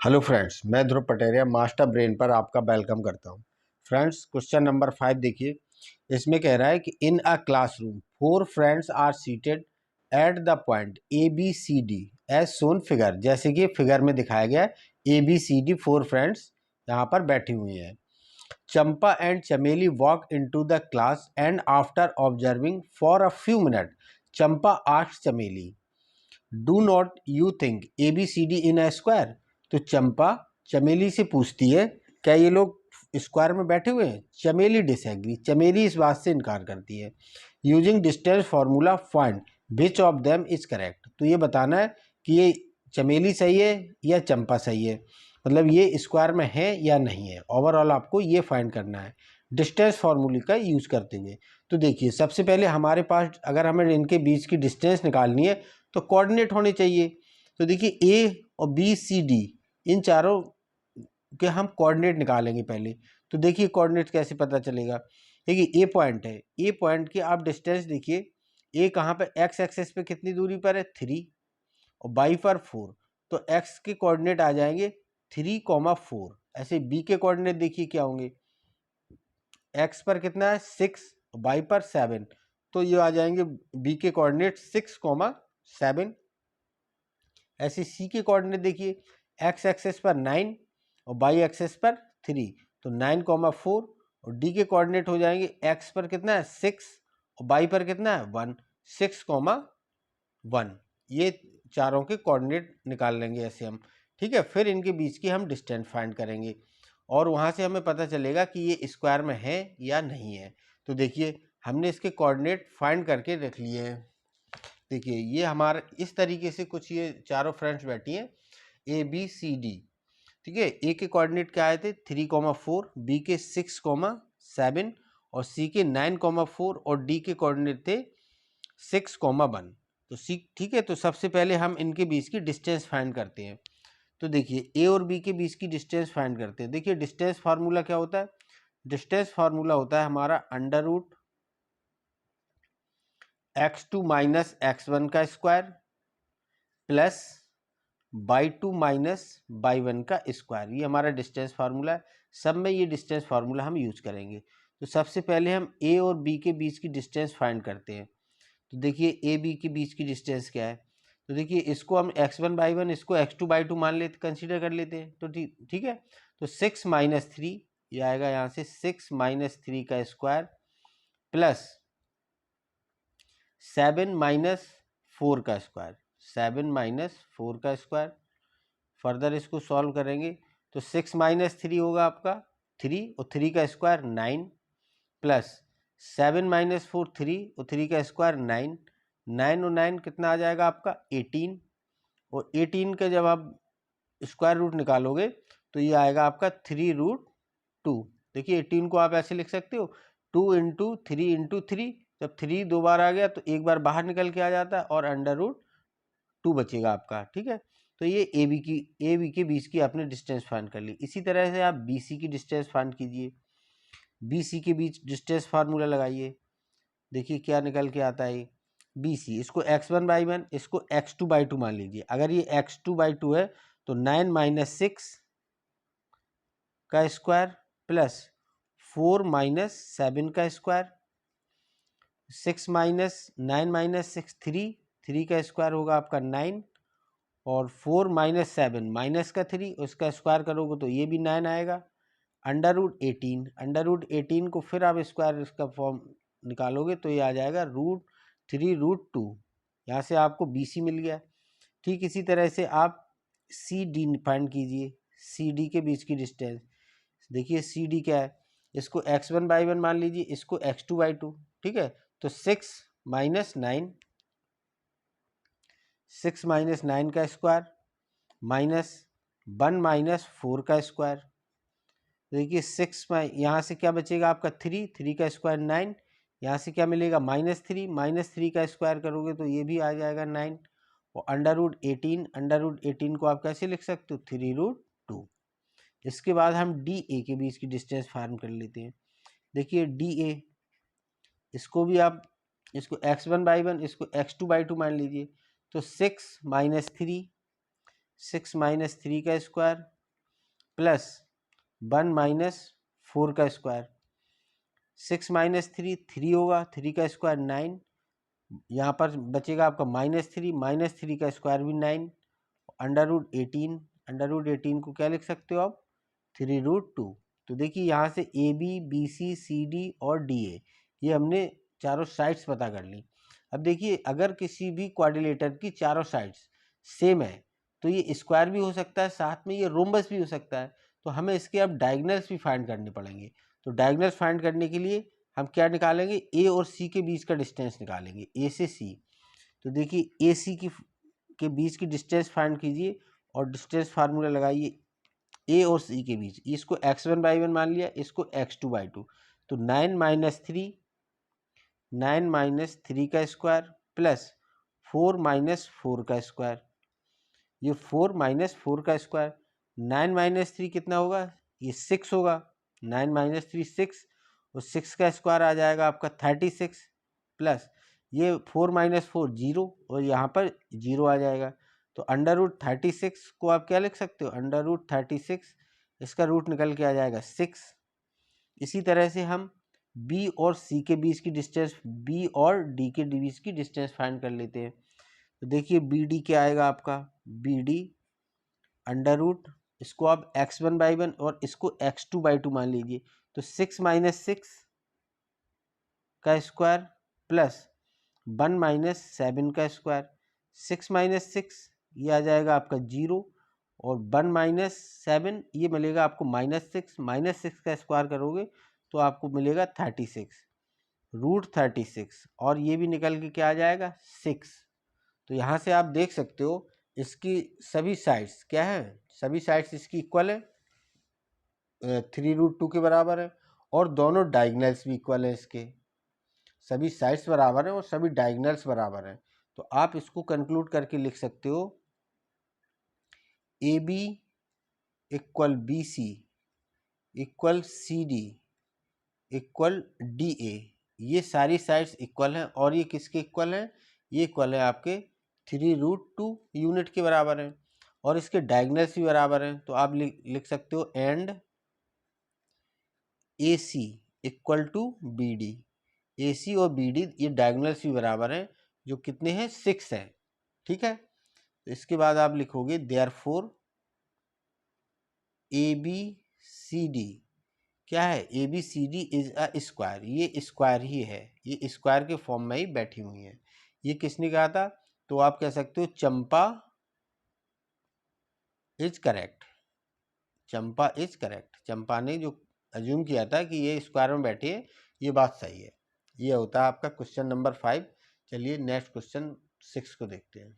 Hello friends, मैं ध्रुव Pateriya master brain पर आपका वेलकम करता हूं। फ्रेंड्स, क्वेश्चन नंबर 5 देखिए। इसमें कह रहा है कि in a classroom 4 friends are seated at the point A B C D as shown figure. जैसे कि फिगर में दिखाया गया है, A B C D 4 friends यहाँ पर बैठी हुई हैं। Champa and Chameli walk into the class and after observing for a few minute Champa asked Chameli, do not you think A B C D in a square. तो चंपा चमेली से पूछती है, क्या ये लोग स्क्वायर में बैठे हुए हैं? चमेली डिसएग्री, चमेली इस बात से इनकार करती है। Using distance formula find which of them is correct. तो ये बताना है कि ये चमेली सही है या चंपा सही है, मतलब ये स्क्वायर में है या नहीं है। ओवरऑल आपको ये फाइंड करना है डिस्टेंस फार्मूले का यूज करते हुए। तो देखिए, सबसे पहले हमारे पास अगर हमें इनके बीच की डिस्टेंस निकालनी है तो कोऑर्डिनेट होने चाहिए। तो देखिए, ए और बी सी डी इन चारों के हम कोऑर्डिनेट निकालेंगे पहले। तो देखिए कोऑर्डिनेट कैसे पता चलेगा। देखिए, ए पॉइंट है, ए पॉइंट की आप डिस्टेंस देखिए, ए कहाँ पे एक्स एक्सेस पे कितनी दूरी पर है 3 और बाई पर 4। तो एक्स के कोऑर्डिनेट आ जाएंगे 3,4। ऐसे बी के कोऑर्डिनेट देखिए क्या होंगे, एक्स पर कितना है 6 और बाई पर 7। तो ये आ जाएंगे बी के कोऑर्डिनेट 6,7। ऐसे सी के कोऑर्डिनेट देखिए, एक्स एक्सेस पर 9 और बाई एक्सेस पर 3, तो 9,4। और डी के कोऑर्डिनेट हो जाएंगे, एक्स पर कितना है 6 और बाई पर कितना है 1, 6,1। ये चारों के कोऑर्डिनेट निकाल लेंगे ऐसे हम, ठीक है। फिर इनके बीच की हम डिस्टेंस फाइंड करेंगे और वहाँ से हमें पता चलेगा कि ये स्क्वायर में है या नहीं है। तो देखिए, हमने इसके कोऑर्डिनेट फाइंड करके रख लिए हैं। देखिए, ये हमारे इस तरीके से कुछ ये चारों फ्रेंड्स बैठी हैं, ए बी सी डी, ठीक है। ए के कोऑर्डिनेट क्या आए थे 3,4, बी के 6,7 और सी के 9,4 और डी के कोऑर्डिनेट थे 6,1। तो सी, ठीक है। तो सबसे पहले हम इनके बीच की डिस्टेंस फाइंड करते हैं। तो देखिए, ए और बी के बीच की डिस्टेंस फाइंड करते हैं। देखिए, डिस्टेंस फार्मूला क्या होता है? डिस्टेंस फार्मूला होता है हमारा under root x2 minus x1 का square plus y2 minus y1 का स्क्वायर। ये हमारा डिस्टेंस फार्मूला है। सब में ये डिस्टेंस फार्मूला हम यूज करेंगे। तो सबसे पहले हम ए और बी के बीच की डिस्टेंस फाइंड करते हैं। तो देखिए, ए बी के बीच की डिस्टेंस क्या है? तो देखिए, इसको हम x1/1, इसको x2/2 मान लेते, कंसीडर कर लेते हैं। तो ठीक है। तो 6 माइनस 3 ये आएगा यहाँ से 6 माइनस 3 का स्क्वायर प्लस 7 माइनस 4 का स्क्वायर, 7 माइनस 4 का स्क्वायर। फर्दर इसको सॉल्व करेंगे तो 6 माइनस 3 होगा आपका 3 और 3 का स्क्वायर 9 प्लस 7 माइनस 4 3 और 3 का स्क्वायर 9, 9 और 9 कितना आ जाएगा आपका 18। और 18 का जब आप स्क्वायर रूट निकालोगे तो ये आएगा आपका 3√2। देखिए, 18 को आप ऐसे लिख सकते हो 2 इंटू 3 इंटू 3। जब 3 दो बार आ गया तो एक बार बाहर निकल के आ जाता है और अंडर रूट 2 बचेगा आपका, ठीक है। तो ये ए बी के बीच की आपने डिस्टेंस फाइंड कर ली। इसी तरह से आप बी सी की डिस्टेंस फाइंड कीजिए। बी सी के बीच डिस्टेंस फार्मूला लगाइए। देखिए क्या निकल के आता है। बी सी, इसको x1/1, इसको x2/2 मान लीजिए। अगर ये x2/2 है तो 9 माइनस 6 का स्क्वायर प्लस 4 माइनस 7 का स्क्वायर, 6 माइनस 9 माइनस 6 3 का स्क्वायर होगा आपका 9 और 4 माइनस 7 माइनस का 3 उसका स्क्वायर करोगे तो ये भी 9 आएगा। अंडर रूट 18 को फिर आप स्क्वायर इसका फॉर्म निकालोगे तो ये आ जाएगा √3√2। यहाँ से आपको बी सी मिल गया। ठीक इसी तरह से आप सी डी फाइंड कीजिए। सी डी के बीच की डिस्टेंस देखिए, सी डी क्या है, इसको x1/1 मान लीजिए, इसको x2/2, ठीक है। तो 6 माइनस 9 का स्क्वायर माइनस 1 माइनस 4 का स्क्वायर। देखिए 6 में यहाँ से क्या बचेगा आपका 3 का स्क्वायर 9, यहाँ से क्या मिलेगा -3 का स्क्वायर करोगे तो ये भी आ जाएगा 9 और अंडर रूट 18 को आप कैसे लिख सकते हो 3√2। इसके बाद हम डी ए के बीच की डिस्टेंस फाइंड कर लेते हैं। देखिए डी ए, इसको भी आप इसको x1/1 इसको x2/2 मान लीजिए। तो 6 माइनस 3 6 माइनस 3 का स्क्वायर प्लस 1 माइनस 4 का स्क्वायर। 6 माइनस 3 3 होगा, 3 का स्क्वायर 9, यहाँ पर बचेगा आपका -3 का स्क्वायर भी 9, √18, √18 को क्या लिख सकते हो आप 3√2। तो देखिए यहाँ से A B C C D और डी ए ये हमने चारों साइड्स पता कर ली। अब देखिए अगर किसी भी क्वाड्रिलेटर की चारों साइड्स सेम है तो ये स्क्वायर भी हो सकता है, साथ में ये रोम्बस भी हो सकता है। तो हमें इसके अब डायगोनल्स भी फाइंड करने पड़ेंगे। तो डायगोनल्स फाइंड करने के लिए हम क्या निकालेंगे, ए और सी के बीच का डिस्टेंस निकालेंगे, ए से सी। तो देखिए ए सी के बीच की डिस्टेंस फाइंड कीजिए और डिस्टेंस फार्मूला लगाइए ए और सी के बीच। इसको x1/1 मान लिया, इसको x2/2। तो 9 माइनस 3 का स्क्वायर प्लस 4 माइनस 4 का स्क्वायर। ये 4 माइनस 4 का स्क्वायर, 9 माइनस 3 कितना होगा, ये 6 होगा। 9 माइनस 3 6 और 6 का स्क्वायर आ जाएगा आपका 36 प्लस ये 4 माइनस 4 0 और यहाँ पर 0 आ जाएगा। तो √36 को आप क्या लिख सकते हो, √36, इसका रूट निकल के आ जाएगा 6। इसी तरह से हम बी और सी के बीच की डिस्टेंस, बी और डी के बीच की डिस्टेंस फाइंड कर लेते हैं। तो देखिए बी डी क्या आएगा आपका, बी डी √ इसको आप x1/1 और इसको x2/2 मान लीजिए। तो 6 माइनस 6 का स्क्वायर प्लस 1 माइनस 7 का स्क्वायर। 6 माइनस 6 ये आ जाएगा आपका 0 और 1 माइनस 7 ये मिलेगा आपको -6 का स्क्वायर करोगे तो आपको मिलेगा 36 √36 और ये भी निकल के क्या आ जाएगा 6। तो यहाँ से आप देख सकते हो इसकी सभी साइड्स क्या है, सभी साइड्स इसकी इक्वल है, 3√2 के बराबर है और दोनों डायगोनल्स भी इक्वल है, इसके सभी साइड्स बराबर हैं और सभी डायगोनल्स बराबर हैं। तो आप इसको कंक्लूड करके लिख सकते हो A B equal B C equal C D equal D A, ये सारी साइड्स इक्वल हैं और ये किसके इक्वल हैं, ये इक्वल है आपके 3√2 यूनिट के बराबर हैं और इसके डायगोनल्स भी बराबर हैं। तो आप लिख सकते हो and A C equal to B D, A C और बी डी ये डायगोनल्स भी बराबर हैं जो कितने हैं 6 हैं। ठीक है, तो इसके बाद आप लिखोगे therefore A B C D क्या है, A B C D is a square, ये स्क्वायर ही है, ये स्क्वायर के फॉर्म में ही बैठी हुई है। ये किसने कहा था, तो आप कह सकते हो Champa is correct, Champa is correct, Champa ने जो अज्यूम किया था कि ये स्क्वायर में बैठी है ये बात सही है। ये होता है आपका क्वेश्चन नंबर 5। चलिए नेक्स्ट क्वेश्चन 6 को देखते हैं।